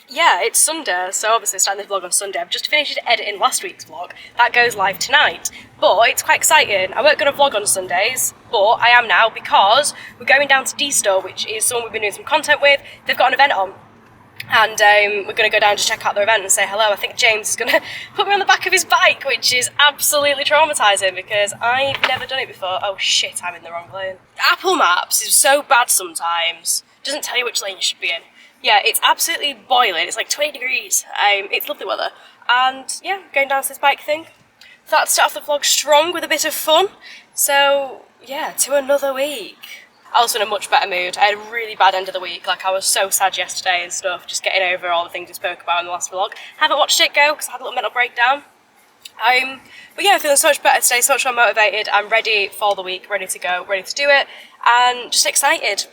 Yeah, it's Sunday, so obviously starting this vlog on Sunday. I've just finished editing last week's vlog. That goes live tonight. But it's quite exciting. I weren't going to vlog on Sundays, but I am now because we're going down to D-Store, which is someone we've been doing some content with. They've got an event on. And we're going to go down to check out their event and say hello. I think James is going to put me on the back of his bike, which is absolutely traumatising because I've never done it before. Oh shit, I'm in the wrong lane. Apple Maps is so bad sometimes. Doesn't tell you which lane you should be in. Yeah, it's absolutely boiling. It's like 20 degrees. It's lovely weather. And yeah, going down to this bike thing. Thought I'd start off the vlog strong with a bit of fun. So yeah, to another week. I was in a much better mood. I had a really bad end of the week. Like, I was so sad yesterday and stuff, just getting over all the things we spoke about in the last vlog. Haven't watched it go because I had a little mental breakdown. But yeah, feeling so much better today, so much more motivated. I'm ready for the week, ready to go, ready to do it, and just excited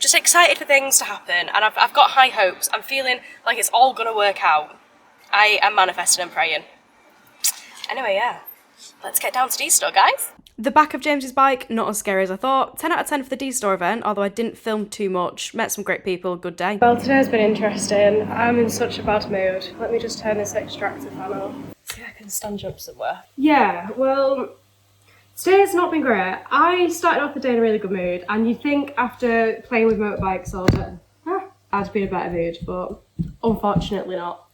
for things to happen. And I've got high hopes. I'm feeling like it's all gonna work out. I am manifesting and praying. Anyway, yeah, let's get down to D-Store, guys. The back of James's bike, not as scary as I thought. 10 out of 10 for the D-Store event, although I didn't film too much. Met some great people, good day. Well, today's been interesting. I'm in such a bad mood. Let me just turn this extractor fan off. See if I can stand up somewhere. Yeah, well, today's not been great. I started off the day in a really good mood, and you'd think after playing with motorbikes all day, I'd be in a better mood, but unfortunately not.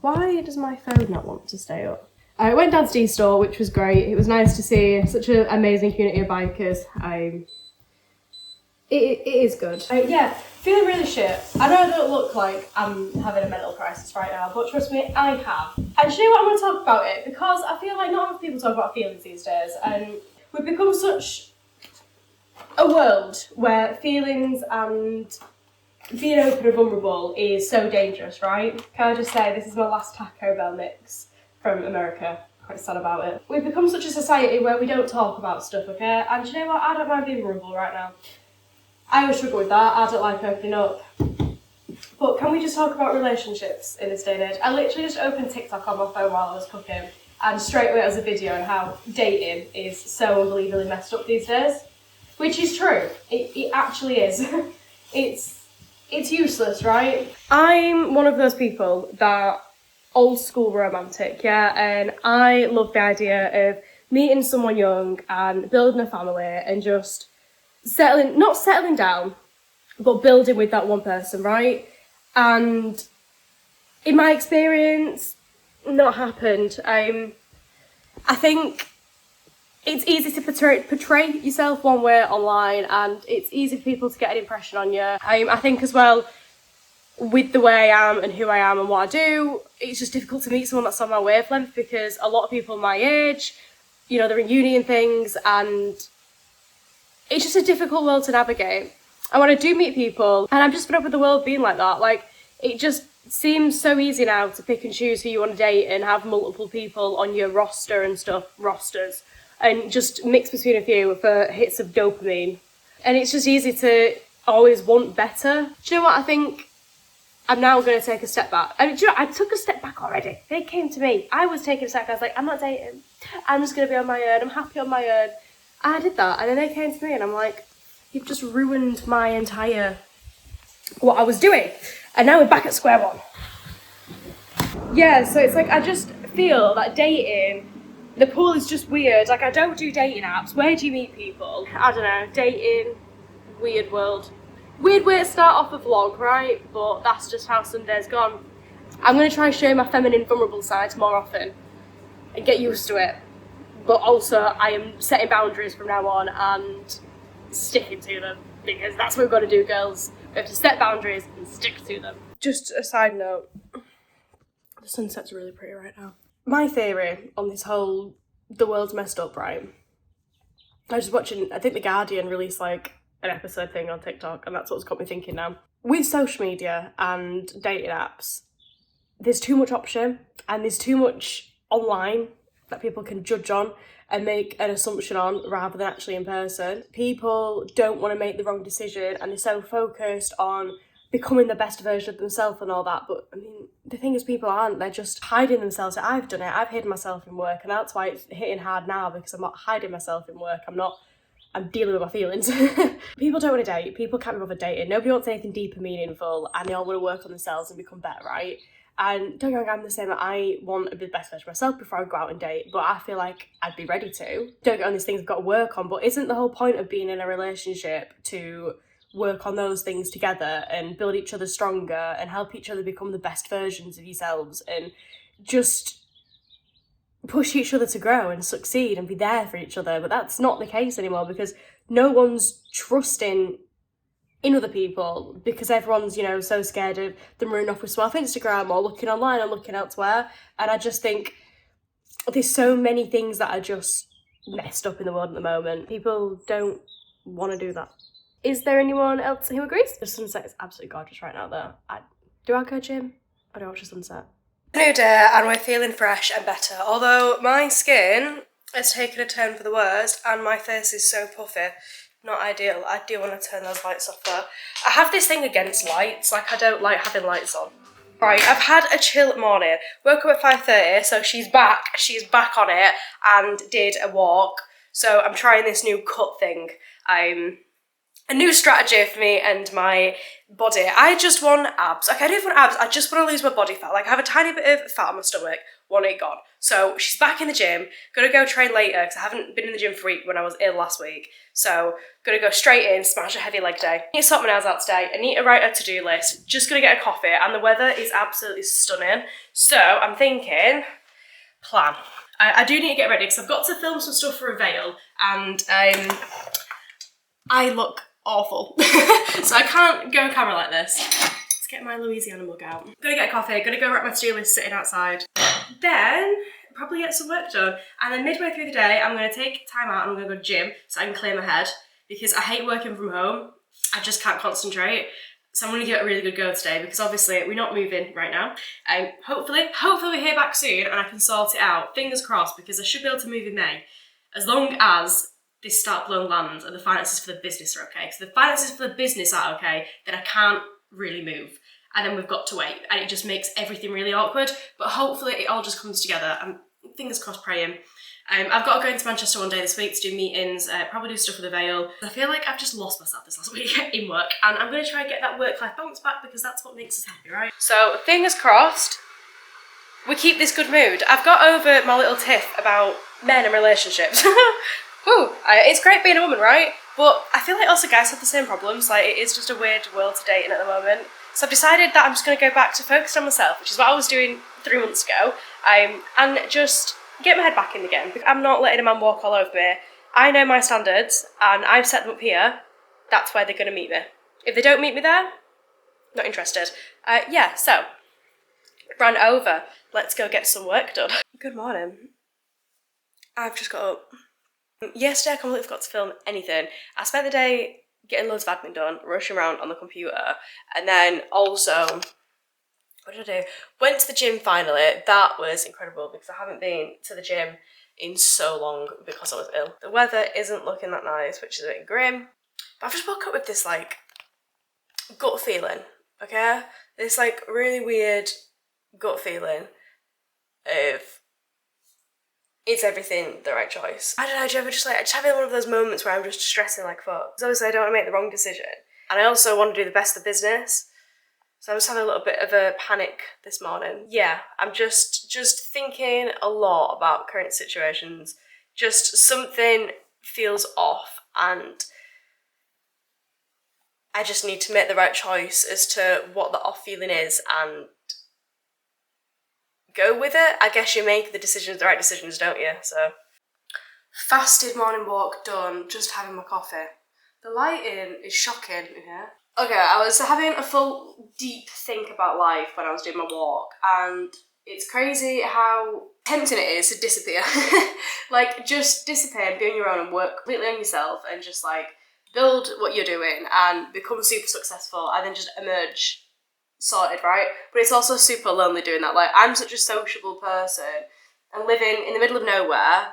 Why does my phone not want to stay up? I went down to D-Store, which was great. It was nice to see such an amazing community of bikers. It is good. Yeah, feeling really shit. I know I don't look like I'm having a mental crisis right now, but trust me, I have. And do you know what, I'm going to talk about it because I feel like not enough people talk about feelings these days, and we've become such a world where feelings and being open and vulnerable is so dangerous, right? Can I just say, this is my last Taco Bell mix from America. Quite sad about it. We've become such a society where we don't talk about stuff, okay? And do you know what? I don't mind being vulnerable right now. I always struggle with that. I don't like opening up. But can we just talk about relationships in this day and age? I literally just opened TikTok on my phone while I was cooking, and straight away it was a video on how dating is so unbelievably messed up these days. Which is true. It actually is. It's useless, right? I'm one of those people that old school romantic, yeah, and I love the idea of meeting someone young and building a family and just not settling down, but building with that one person, right? And in my experience, not happened. I think it's easy to portray yourself one way online, and it's easy for people to get an impression on you. I think as well, with the way I am and who I am and what I do, it's just difficult to meet someone that's on my wavelength because a lot of people my age, you know, they're in uni and things, and it's just a difficult world to navigate. And when I do meet people, and I'm just fed up with the world being like that, like, it just seems so easy now to pick and choose who you want to date and have multiple people on your rosters, and just mix between a few for hits of dopamine. And it's just easy to always want better. Do you know what, I think I'm now going to take a step back. I mean, do you know, I took a step back already. They came to me. I was taking a step back. I was like, I'm not dating. I'm just going to be on my own. I'm happy on my own. And I did that. And then they came to me and I'm like, you've just ruined my entire, what I was doing. And now we're back at square one. Yeah, so it's like, I just feel that dating, the pool is just weird. Like, I don't do dating apps. Where do you meet people? I don't know. Dating, weird world. Weird way to start off a vlog, right? But that's just how Sunday's gone. I'm going to try and show my feminine vulnerable sides more often and get used to it. But also, I am setting boundaries from now on and sticking to them, because that's what we've got to do, girls. We have to set boundaries and stick to them. Just a side note, the sunset's really pretty right now. My theory on this whole, the world's messed up, right? I was just watching, I think The Guardian released like an episode thing on TikTok, and that's what's got me thinking now. With social media and dating apps, there's too much option and there's too much online that people can judge on and make an assumption on rather than actually in person. People don't want to make the wrong decision and they're so focused on becoming the best version of themselves and all that. But I mean, the thing is, people aren't. They're just hiding themselves. I've done it. I've hidden myself in work, and that's why it's hitting hard now, because I'm not hiding myself in work. I'm not I'm dealing with my feelings. People don't want to date. People can't be bothered dating. Nobody wants anything deep and meaningful, and they all want to work on themselves and become better, right? And don't get me wrong, I'm the same. I want to be the best version of myself before I go out and date, but I feel like I'd be ready to. Don't get on these things I've got to work on, but isn't the whole point of being in a relationship to work on those things together and build each other stronger and help each other become the best versions of yourselves and just push each other to grow and succeed and be there for each other? But that's not the case anymore because no one's trusting in other people because everyone's, you know, so scared of them running off with someone off Instagram or looking online or looking elsewhere. And I just think there's so many things that are just messed up in the world at the moment. People don't want to do that. Is there anyone else who agrees? The sunset is absolutely gorgeous right now though. Do I go gym or do I watch the sunset? New day and we're feeling fresh and better, although my skin has taken a turn for the worst and my face is so puffy. Not ideal. I do want to turn those lights off though. I have this thing against lights, like I don't like having lights on. Right, I've had a chill morning. Woke up at 5:30, so she's back on it and did a walk. So I'm trying this new cut thing. A new strategy for me and my body. I just want abs. Like I don't want abs, I just want to lose my body fat. Like I have a tiny bit of fat on my stomach, want it gone. So she's back in the gym, gonna go train later because I haven't been in the gym for a week when I was ill last week. So gonna go straight in, smash a heavy leg day. I need to sort my nails out today, I need to write a to-do list, just gonna get a coffee and the weather is absolutely stunning. So I'm thinking, plan. I do need to get ready because I've got to film some stuff for a veil and I look awful. So I can't go camera like this. Let's get my Louisiana mug out. Gonna get a coffee, gonna go write my to-do list sitting outside. Then probably get some work done. And then midway through the day, I'm gonna take time out and I'm gonna go gym so I can clear my head because I hate working from home. I just can't concentrate. So I'm gonna give it a really good go today because obviously we're not moving right now. Hopefully we hear back soon and I can sort it out. Fingers crossed because I should be able to move in May. As long as this start blown lands and the finances for the business are okay. Because the finances for the business are okay, then I can't really move. And then we've got to wait. And it just makes everything really awkward. But hopefully it all just comes together. I'm fingers crossed praying. I've got to go into Manchester one day this week to do meetings, probably do stuff with the Veil. I feel like I've just lost myself this last week in work. And I'm going to try and get that work-life balance back because that's what makes us happy, right? So fingers crossed, we keep this good mood. I've got over my little tiff about men and relationships. Woo, it's great being a woman, right? But I feel like also guys have the same problems. Like it is just a weird world to date in at the moment. So I've decided that I'm just going to go back to focus on myself, which is what I was doing 3 months ago, and just get my head back in the game. I'm not letting a man walk all over me. I know my standards, and I've set them up here. That's where they're going to meet me. If they don't meet me there, not interested. Yeah, so ran over. Let's go get some work done. Good morning. I've just got up. Yesterday I completely forgot to film anything. I spent the day getting loads of admin done, rushing around on the computer, and then also, what did I do? Went to the gym finally. That was incredible because I haven't been to the gym in so long because I was ill. The weather isn't looking that nice, which is a bit grim. But I've just woke up with this like gut feeling, okay? This like really weird gut feeling of is everything the right choice? I don't know, do you ever just having one of those moments where I'm just stressing like fuck? Because obviously I don't want to make the wrong decision. And I also want to do the best of the business. So I was having a little bit of a panic this morning. Yeah, I'm just thinking a lot about current situations. Just something feels off and I just need to make the right choice as to what the off feeling is and go with it. I guess you make the right decisions, don't you? So, fasted morning walk done, just having my coffee. The lighting is shocking in here. Okay, I was having a full deep think about life when I was doing my walk, and it's crazy how tempting it is to disappear. Like, just disappear and be on your own and work completely on yourself and just like build what you're doing and become super successful and then just emerge sorted, right? But it's also super lonely doing that. Like, I'm such a sociable person and living in the middle of nowhere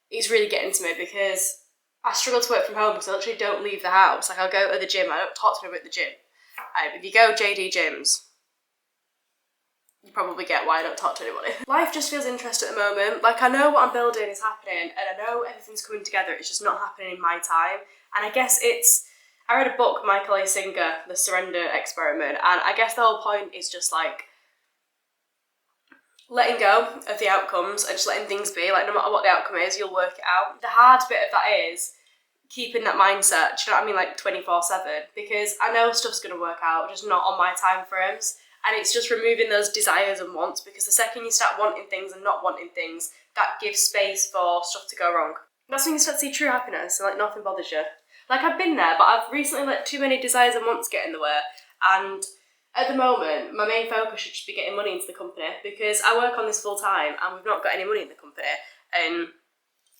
is really getting to me because I struggle to work from home because I literally don't leave the house. Like, I'll go to the gym, I don't talk to anybody at the gym. If you go JD Gyms, you probably get why I don't talk to anybody. Life just feels interesting at the moment. Like, I know what I'm building is happening, and I know everything's coming together, it's just not happening in my time. And I guess I read a book, Michael A. Singer, The Surrender Experiment, and I guess the whole point is just like letting go of the outcomes and just letting things be. Like, no matter what the outcome is, you'll work it out. The hard bit of that is keeping that mindset, do you know what I mean, like 24/7, because I know stuff's going to work out, just not on my time frames. And it's just removing those desires and wants, because the second you start wanting things and not wanting things, that gives space for stuff to go wrong. That's when you start to see true happiness, and like nothing bothers you. Like, I've been there, but I've recently let too many desires and wants get in the way. And at the moment, my main focus should just be getting money into the company, because I work on this full time and we've not got any money in the company. And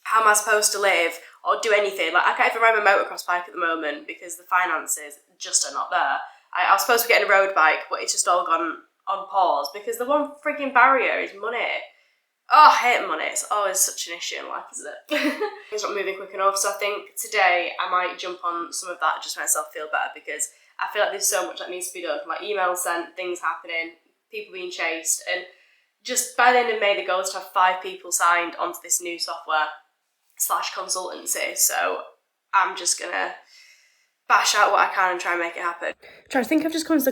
how am I supposed to live or do anything? Like, I can't even ride my motocross bike at the moment because the finances just are not there. I was supposed to be getting a road bike, but it's just all gone on pause because the one freaking barrier is money. Oh, I hate money. It's always such an issue in life, isn't it? It's not moving quick enough. So I think today I might jump on some of that just to make myself feel better, because I feel like there's so much that needs to be done. Like emails sent, things happening, people being chased. And just by the end of May, the goal is to have 5 people signed onto this new software / consultancy. So I'm just going to bash out what I can and try and make it happen. I think I've just come to the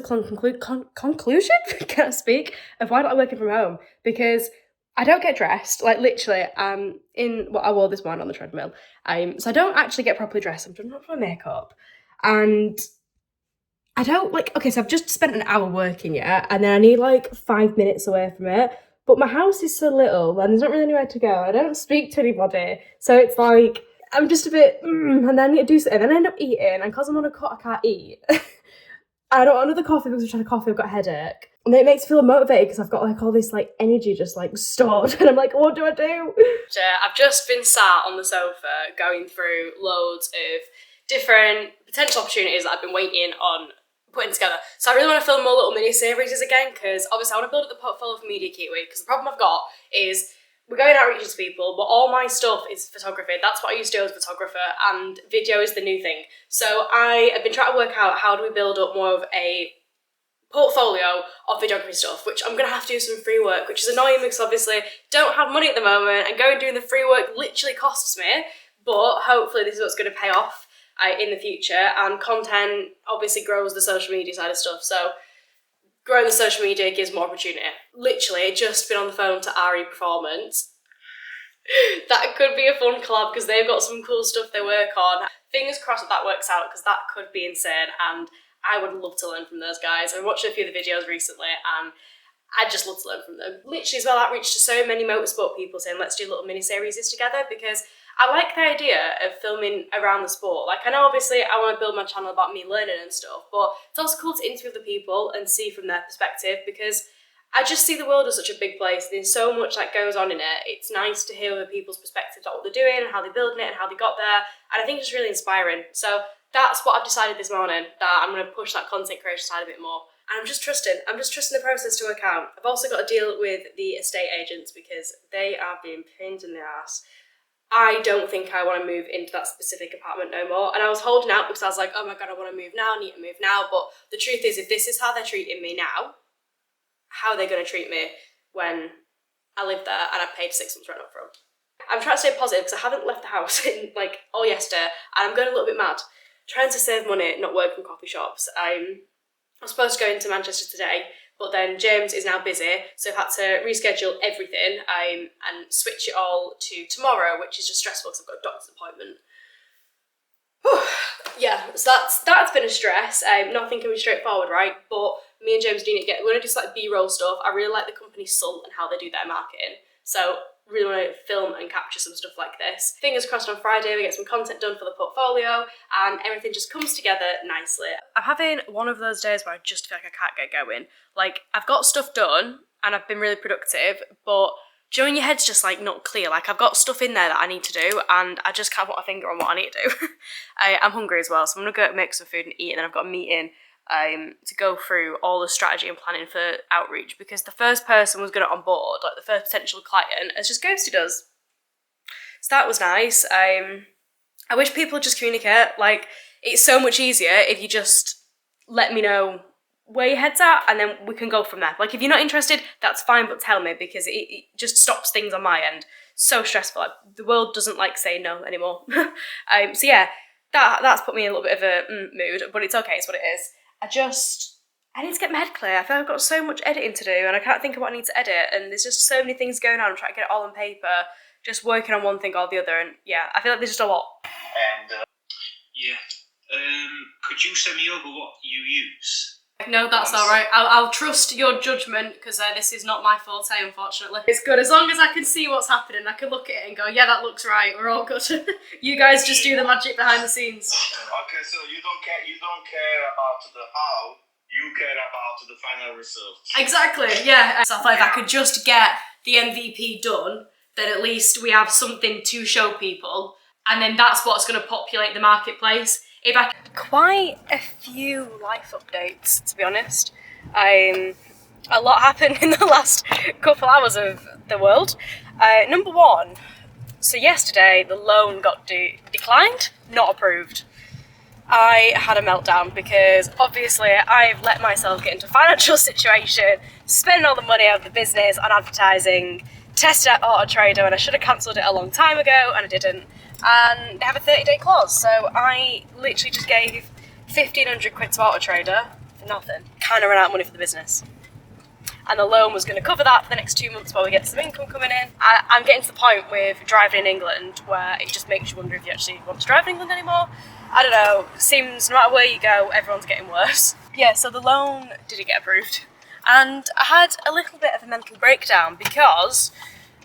conclusion, can I speak, of why I'm not working from home. Because I don't get dressed, like literally, in what I wore this morning on the treadmill. So I don't actually get properly dressed. I'm doing my makeup. And I don't okay, so I've just spent an hour working, yeah, and then I need like 5 minutes away from it. But my house is so little and there's not really anywhere to go. I don't speak to anybody. So it's like, I'm just a bit, and then I need to do something. And then I end up eating, and because I'm on a cut, I can't eat. I don't want another coffee because I've tried a coffee, I've got a headache. And then it makes me feel motivated because I've got like all this like energy just like stored. And I'm like, what do I do? I've just been sat on the sofa going through loads of different potential opportunities that I've been waiting on putting together. So I really want to film more little mini-series again, because obviously I want to build up the portfolio for Media Gateway, because the problem I've got is we're going out reaching to people, but all my stuff is photography. That's what I used to do as a photographer, and video is the new thing. So I have been trying to work out how do we build up more of a portfolio of videography stuff, which I'm going to have to do some free work, which is annoying because obviously don't have money at the moment, and going and doing the free work literally costs me, but hopefully this is what's going to pay off in the future. And content obviously grows the social media side of stuff, so growing the social media gives more opportunity. Literally just been on the phone to RE Performance. That could be a fun collab because they've got some cool stuff they work on. Fingers crossed that works out, because that could be insane, and I would love to learn from those guys. I watched a few of the videos recently and I'd just love to learn from them. Literally as well, outreach to so many motorsport people saying let's do little mini-series together, because I like the idea of filming around the sport. Like, I know obviously I want to build my channel about me learning and stuff, but it's also cool to interview other people and see from their perspective, because I just see the world as such a big place. There's so much that goes on in it. It's nice to hear other people's perspectives about what they're doing and how they're building it and how they got there. And I think it's really inspiring. So that's what I've decided this morning, that I'm going to push that content creation side a bit more. And I'm just trusting the process to work out. I've also got to deal with the estate agents because they are being pains in the ass. I don't think I want to move into that specific apartment no more. And I was holding out because I was like, oh my God, I want to move now, I need to move now. But the truth is, if this is how they're treating me now, how are they going to treat me when I live there and I paid 6 months rent up front? I'm trying to stay positive because I haven't left the house in like all yesterday, and I'm going a little bit mad. Trying to save money, not work from coffee shops. I was supposed to go into Manchester today, but then James is now busy, so I've had to reschedule everything and switch it all to tomorrow, which is just stressful because I've got a doctor's appointment. Yeah, so that's been a stress. Nothing can be straightforward, right? But me and James do need to we're gonna do some like B-roll stuff. I really like the company Salt and how they do their marketing. So really want to film and capture some stuff like this. Fingers crossed on Friday we get some content done for the portfolio and everything just comes together nicely. I'm having one of those days where I just feel like I can't get going. Like, I've got stuff done and I've been really productive, but do you know when your head's just like not clear? Like, I've got stuff in there that I need to do and I just can't put my finger on what I need to do. I'm hungry as well, so I'm gonna go make some food and eat, and then I've got a meeting to go through all the strategy and planning for outreach, because the first person was going to on board, like the first potential client, has just ghosted us. So that was nice. I wish people would just communicate. Like, it's so much easier if you just let me know where your head's at, and then we can go from there. Like, if you're not interested, that's fine, but tell me, because it just stops things on my end. So stressful. Like, the world doesn't like saying no anymore. So yeah, that's put me in a little bit of a mood, but it's okay, it's what it is. I need to get my head clear. I feel like I've got so much editing to do, and I can't think of what I need to edit, and there's just so many things going on. I'm trying to get it all on paper, just working on one thing or the other, and yeah, I feel like there's just a lot. And could you send me over what you use? No, that's all right. I'll trust your judgment, because this is not my forte, unfortunately. It's good as long as I can see what's happening. I can look at it and go, yeah, that looks right. We're all good. You guys just do the magic behind the scenes. Okay, so you don't care about the how. You care about the final result. Exactly. Yeah. So I thought if I could just get the MVP done, then at least we have something to show people, and then that's what's going to populate the marketplace. Quite a few life updates, to be honest. A lot happened in the last couple hours of the world. Number one, so yesterday the loan got declined, not approved. I had a meltdown because obviously I've let myself get into a financial situation, spending all the money out of the business on advertising, tested out Auto Trader, and I should have cancelled it a long time ago, and I didn't. And they have a 30-day clause, so I literally just gave 1,500 quid to Auto Trader for nothing. Kind of ran out of money for the business. And the loan was going to cover that for the next 2 months while we get some income coming in. I'm getting to the point with driving in England where it just makes you wonder if you actually want to drive in England anymore. I don't know, seems no matter where you go, everyone's getting worse. Yeah, so the loan didn't get approved. And I had a little bit of a mental breakdown because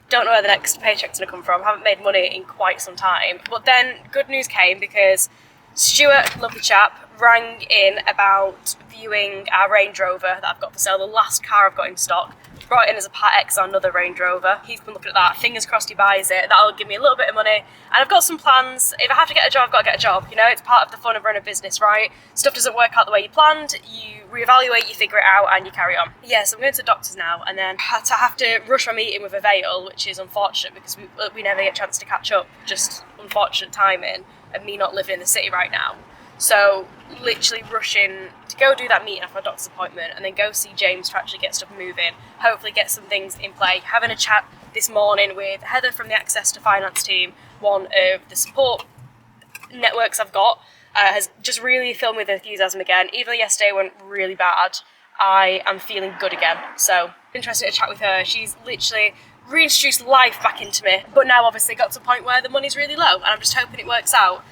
don't know where the next paycheck's going to come from. Haven't made money in quite some time. But then good news came because Stuart, lovely chap, rang in about viewing our Range Rover that I've got for sale, the last car I've got in stock. Brought in as a Part X on another Range Rover. He's been looking at that. Fingers crossed he buys it. That'll give me a little bit of money. And I've got some plans. If I have to get a job, I've got to get a job. You know, it's part of the fun of running a business, right? Stuff doesn't work out the way you planned. You reevaluate, you figure it out, and you carry on. Yeah, so I'm going to the doctor's now, and then I have to rush my meeting with a Vale, which is unfortunate because we never get a chance to catch up. Just unfortunate timing of me not living in the city right now. So literally rushing to go do that meeting after my doctor's appointment, and then go see James to actually get stuff moving, hopefully get some things in play. Having a chat this morning with Heather from the Access to Finance team, one of the support networks I've got, has just really filled me with enthusiasm again. Even though yesterday went really bad, I am feeling good again. So interested to chat with her. She's literally reintroduced life back into me, but now obviously got to a point where the money's really low, and I'm just hoping it works out.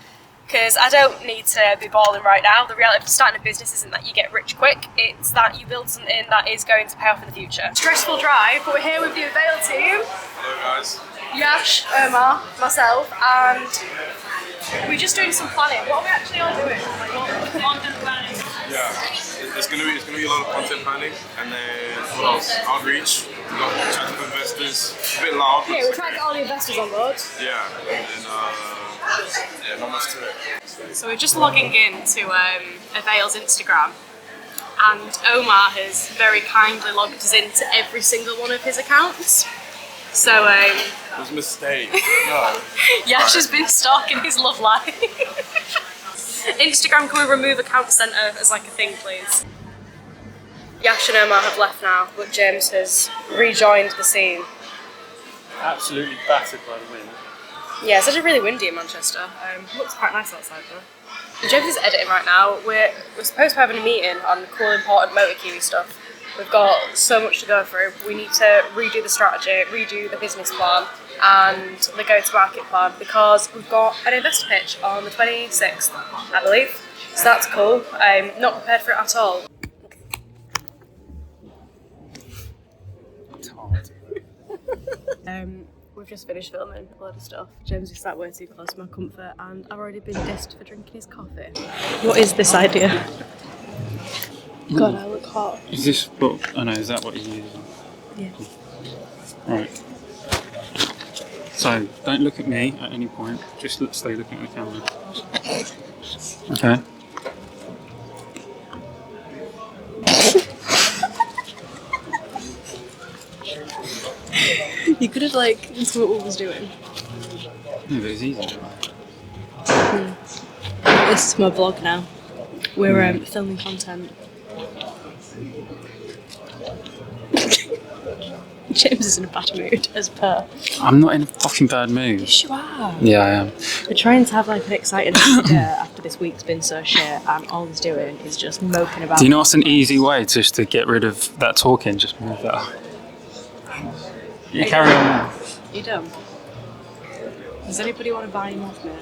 Because I don't need to be balling right now. The reality of starting a business isn't that you get rich quick, it's that you build something that is going to pay off in the future. Stressful drive, but we're here with the Avail team. Hello guys. Yash, Omar, myself, and we're just doing some planning. What are we actually all doing? Content planning. Yeah, it's gonna be a lot of content planning, and then what else? Outreach. We've got chatting with investors. A bit loud. Yeah, we're trying to get all the investors on board. Yeah, and then not much to it. So we're just logging in to Avail's Instagram, and Omar has very kindly logged us into every single one of his accounts. So it was a mistake. No. Yash has been stalking his love life. Instagram, can we remove account centre as like a thing, please? Yash and Omar have left now, but James has rejoined the scene. Absolutely battered by the wind. Yeah, it's actually really windy in Manchester. Looks quite nice outside though. James is editing right now. We're supposed to have a meeting on cool, important motor Kiwi stuff. We've got so much to go through. We need to redo the strategy, redo the business plan, and the go-to-market plan, because we've got an investor pitch on the 26th, I believe. So that's cool. I'm not prepared for it at all. It's hard. We've just finished filming a lot of stuff. James is sat way too close to my comfort, and I've already been dissed for drinking his coffee. What is this idea? God, I look hot. Is this what? Oh no, is that what you use? Yeah. Right. So, don't look at me at any point, just stay looking at the camera. Okay. You could have like told what we was doing. Yeah, but it's easy. This is my vlog now. We're filming content. James is in a bad mood, as per. I'm not in a fucking bad mood. Yes, you are. Yeah, I am. We're trying to have like an exciting day after this week's been so shit, and all he's doing is just moping about. Do you know what's an easy way just to get rid of that talking? Just move that up. You carry on now. You dumb. Does anybody want to buy him off me?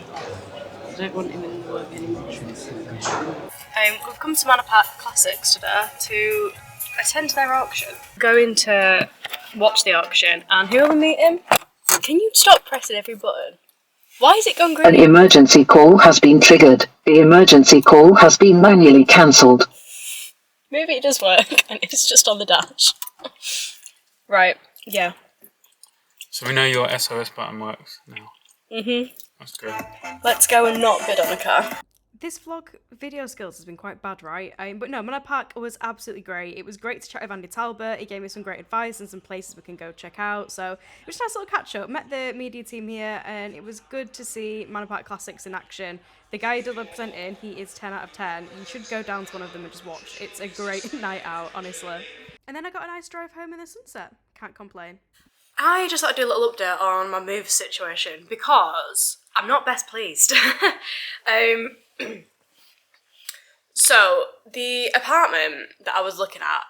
I don't want him in the work anymore. We've come to Motorbike Classics today to attend their auction. Going to watch the auction, and who will we meet him? Can you stop pressing every button? Why is it gone green? An emergency call has been triggered. The emergency call has been manually cancelled. Maybe it does work, and it's just on the dash. Right, yeah. So we know your SOS button works now. Mhm. That's good. Let's go and not bid on a car. This vlog video skills has been quite bad, right? But no, Monopark was absolutely great. It was great to chat with Andy Talbot. He gave me some great advice and some places we can go check out. So it was a nice little catch up. Met the media team here, and it was good to see Monopark Classics in action. The guy who did the presenting, he is 10 out of 10. You should go down to one of them and just watch. It's a great night out, honestly. And then I got a nice drive home in the sunset. Can't complain. I just thought I'd do a little update on my move situation because I'm not best pleased. So, the apartment that I was looking at,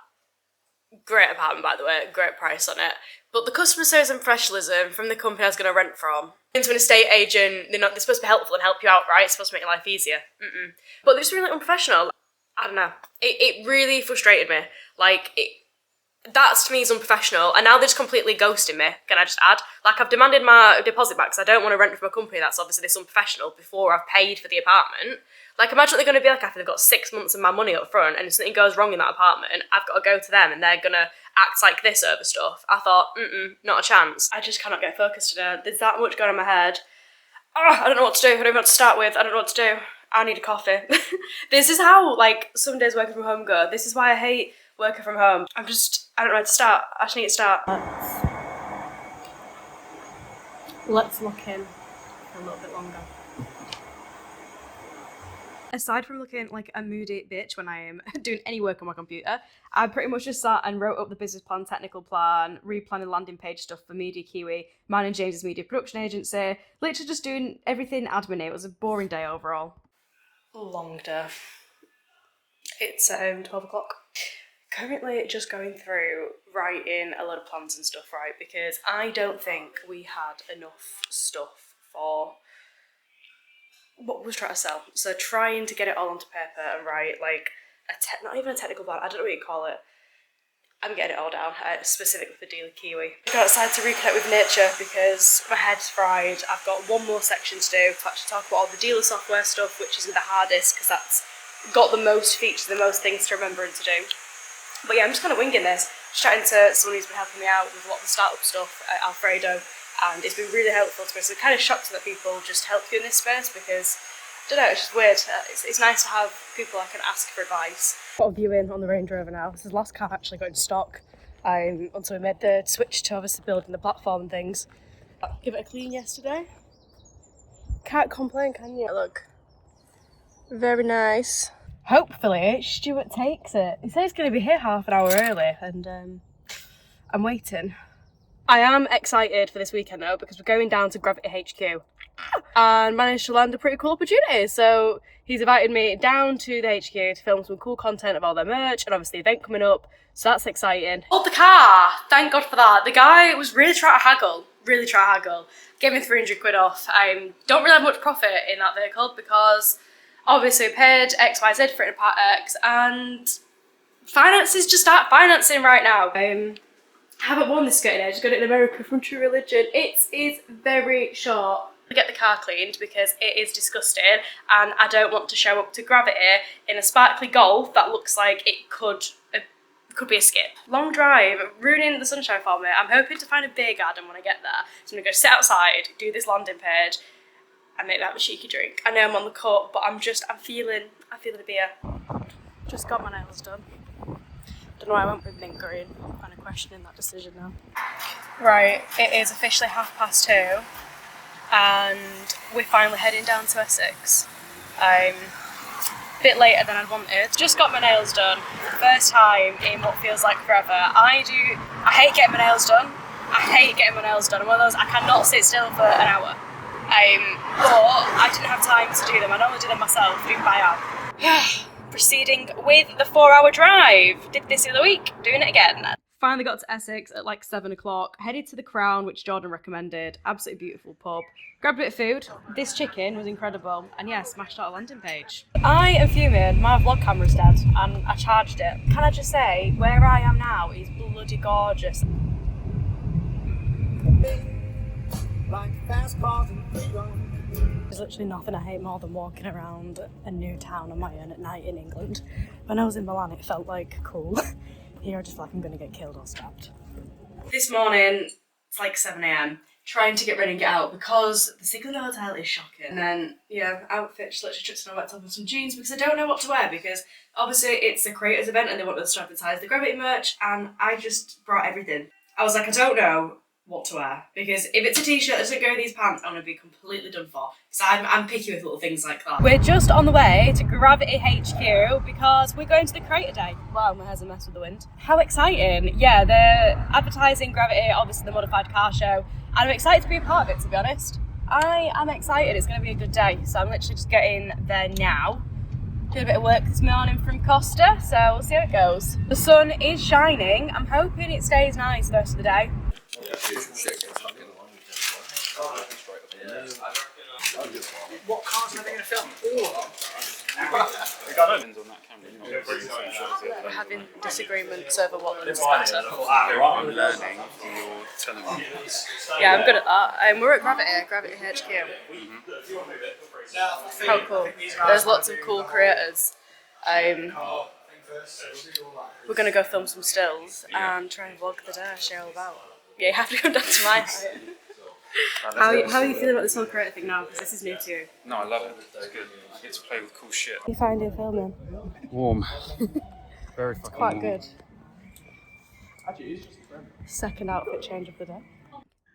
great apartment by the way, great price on it, but the customer service and professionalism from the company I was going to rent from, into an estate agent, they're supposed to be helpful and help you out, right? It's supposed to make your life easier. But they're just really unprofessional. I don't know. It really frustrated me. Like, that to me is unprofessional, and now they're just completely ghosting me, can I just add? Like, I've demanded my deposit back because I don't want to rent from a company that's obviously this unprofessional before I've paid for the apartment. Like, imagine what they're going to be like after they've got 6 months of my money up front, and if something goes wrong in that apartment, I've got to go to them and they're going to act like this over stuff. I thought, not a chance. I just cannot get focused today. There's that much going on in my head. I don't know what to do. I don't know what to start with. I don't know what to do. I need a coffee. This is how, like, some days working from home go. This is why I hate working from home. I don't know where to start. I just need to start. Let's look in for a little bit longer. Aside from looking like a moody bitch when I am doing any work on my computer, I pretty much just sat and wrote up the business plan, technical plan, replanning landing page stuff for Media Kiwi, mine and James's media production agency, literally just doing everything admin. It was a boring day overall. Long day. It's 12 o'clock. Currently just going through writing a lot of plans and stuff, right, because I don't think we had enough stuff for what we was trying to sell. So trying to get it all onto paper and write like not even a technical plan, I don't know what you call it. I'm getting it all down, specifically for Dealer Kiwi. I got outside to reconnect with nature because my head's fried. I've got one more section to do to actually talk about all the dealer software stuff, which isn't the hardest because that's got the most features, the most things to remember and to do. But yeah, I'm just kind of winging this. Just chatting to someone who's been helping me out with a lot of the startup stuff at Alfredo, and it's been really helpful to me. So it kind of shocked that people just help you in this space because, I don't know, it's just weird. It's nice to have people I can ask for advice. Got a view in on the Range Rover now. This is the last car I've actually got in stock until we made the switch to obviously building the platform and things. Give it a clean yesterday. Can't complain, can you? Look, very nice. Hopefully Stuart takes it. He said he's going to be here half an hour early, and I'm waiting. I am excited for this weekend though because we're going down to Gravity HQ and managed to land a pretty cool opportunity. So he's invited me down to the HQ to film some cool content of all their merch and obviously the event coming up, so that's exciting. Bought the car, thank God for that. The guy was really trying to haggle, gave me 300 quid off. I don't really have much profit in that vehicle because obviously we paid XYZ for it in Part X and finances just aren't financing right now. I haven't worn this skirt in ages, got it in America from True Religion. It is very short. I get the car cleaned because it is disgusting and I don't want to show up to Gravity in a sparkly Golf that looks like it could be a skip. Long drive, ruining the sunshine for me. I'm hoping to find a beer garden when I get there. So I'm gonna go sit outside, do this landing page and maybe have a cheeky drink. I know I'm on the cut, but I'm feeling the beer. Just got my nails done. Don't know why I went with mint green. I'm kind of questioning that decision now. Right, it is officially 2:30 and we're finally heading down to Essex. a bit later than I'd wanted. Just got my nails done. First time in what feels like forever. I hate getting my nails done. I'm one of those, I cannot sit still for an hour. But I didn't have time to do them. I normally do them myself, even by hand. Proceeding with the 4-hour drive. Did this the other week, doing it again. Finally got to Essex at like 7 o'clock, headed to the Crown, which Jordan recommended. Absolutely beautiful pub. Grabbed a bit of food. This chicken was incredible. And yeah, smashed out a landing page. I am fuming. My vlog camera's dead and I charged it. Can I just say, where I am now is bloody gorgeous. There's literally nothing I hate more than walking around a new town on my own at night in England. When I was in Milan, it felt like cool. Here I just feel like I'm gonna get killed or stabbed. This morning, it's like 7 AM, trying to get ready and get out because the signal in the hotel is shocking. And then, yeah, outfit, just literally chucked on a wet top and some jeans because I don't know what to wear because obviously it's a creators event and they want us to advertise the Gravity merch and I just brought everything. I was like, I don't know what to wear because if it's a t-shirt that doesn't go with these pants, I'm gonna be completely done for. So I'm picky with little things like that. We're just on the way to Gravity HQ because we're going to the Creator Day. Wow, my hair's a mess with the wind. How exciting. Yeah, they're advertising Gravity, obviously the modified car show, and I'm excited to be a part of it, to be honest. I am excited, it's gonna be a good day. So I'm literally just getting there now. Did a bit of work this morning from Costa, so we'll see how it goes. The sun is shining. I'm hoping it stays nice the rest of the day. What cars are they going to film? We're having disagreements over what looks better. I'm learning, you're telling me. Yeah, I'm good at that. We're at Gravity HQ. How cool. There's lots of cool creators. We're going to go film some stills and try and vlog the day, share all about. Yeah, you have to come down to my house. How are you feeling about this whole creator thing now? Because this is new to you. No, I love it. It's good. I get to play with cool shit. You find it filming? Warm. Very fucking Quite warm. good. Second outfit change of the day.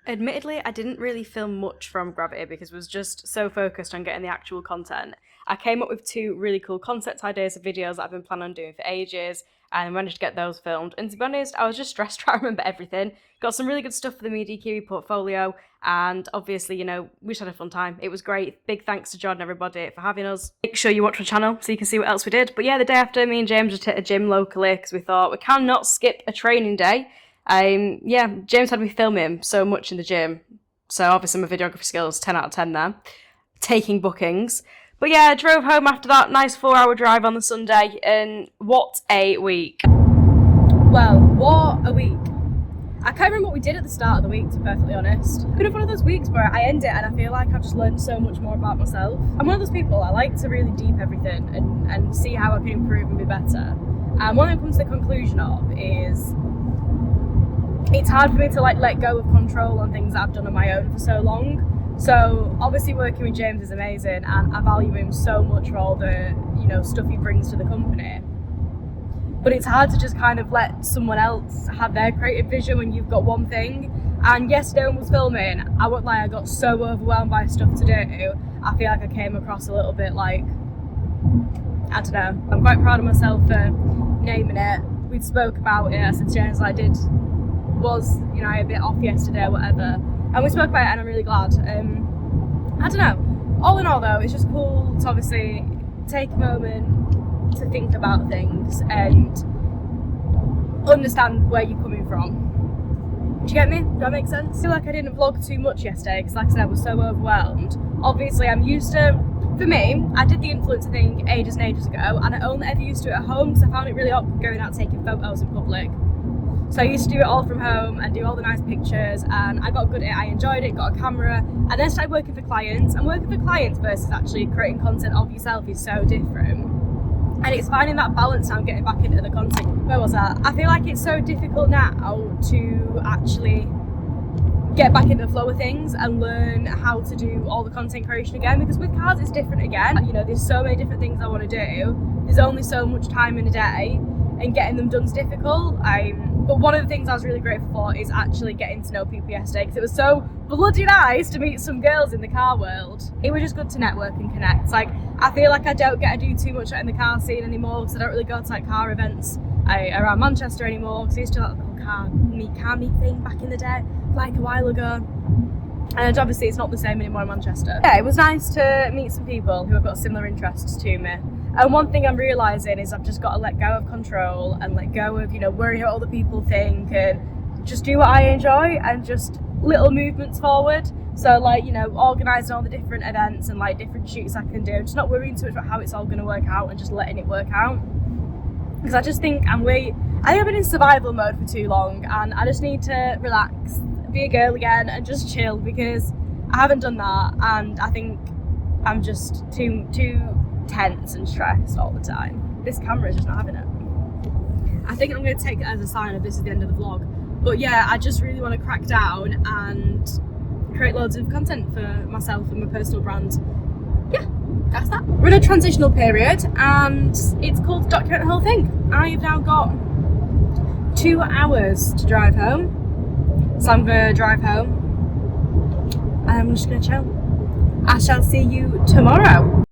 Admittedly, I didn't really film much from Gravity because I was just so focused on getting the actual content. I came up with 2 really cool concept ideas of videos that I've been planning on doing for ages and managed to get those filmed. And to be honest, I was just stressed trying to remember everything. Got some really good stuff for the Media Kiwi portfolio and obviously, you know, we just had a fun time. It was great. Big thanks to Jordan and everybody for having us. Make sure you watch my channel so you can see what else we did. But yeah, the day after, me and James just hit a gym locally because we thought we cannot skip a training day. Yeah, James had me film him so much in the gym. So obviously my videography skills, 10 out of 10 there. Taking bookings. But yeah, I drove home after that nice 4-hour drive on the Sunday, and what a week. Well, what a week. I can't remember what we did at the start of the week, to be perfectly honest. It's been one of those weeks where I end it and I feel like I've just learned so much more about myself. I'm one of those people, I like to really deep everything and see how I can improve and be better. And one thing comes to the conclusion of is it's hard for me to like let go of control on things that I've done on my own for so long. So obviously working with James is amazing and I value him so much for all the, you know, stuff he brings to the company. But it's hard to just kind of let someone else have their creative vision when you've got one thing. And yes, no one was filming. I won't lie, I got so overwhelmed by stuff to do. I feel like I came across a little bit like, I don't know. I'm quite proud of myself for naming it. We spoke about it. I said to James, I was, you know, a bit off yesterday or whatever. And we spoke about it and I'm really glad. I don't know. All in all though, it's just cool to obviously take a moment to think about things and understand where you're coming from. Do you get me? Does that make sense? I feel like I didn't vlog too much yesterday because like I said, I was so overwhelmed. Obviously I'm used to, for me, I did the influencer thing ages and ages ago and I only ever used to do it at home because I found it really awkward going out taking photos in public. So I used to do it all from home and do all the nice pictures and I got good at it, I enjoyed it, got a camera and then started working for clients. And working for clients versus actually creating content of yourself is so different. And it's finding that balance now, getting back into the content. Where was that? I feel like it's so difficult now to actually get back into the flow of things and learn how to do all the content creation again, because with cars it's different again. You know, there's so many different things I want to do. There's only so much time in a day and getting them done is difficult. But one of the things I was really grateful for is actually getting to know people yesterday, because it was so bloody nice to meet some girls in the car world. It was just good to network and connect. Like, I feel like I don't get to do too much in the car scene anymore, because I don't really go to like car events around Manchester anymore, because I used to do like the whole car meet thing back in the day, like a while ago. And obviously it's not the same anymore in Manchester. Yeah, it was nice to meet some people who have got similar interests to me. And one thing I'm realising is I've just got to let go of control and let go of, you know, worrying what other people think, and just do what I enjoy and just little movements forward. So like, you know, organising all the different events and like different shoots I can do, just not worrying too much about how it's all going to work out and just letting it work out. Because I just think I've been in survival mode for too long, and I just need to relax, be a girl again and just chill, because I haven't done that, and I think I'm just too tense and stressed all the time. This camera is just not having it. I think I'm going to take it as a sign of this is the end of the vlog. But yeah, I just really want to crack down and create loads of content for myself and my personal brand. Yeah, that's that. We're in a transitional period and it's called to document the whole thing. I've now got 2 hours to drive home. So I'm going to drive home and I'm just going to chill. I shall see you tomorrow.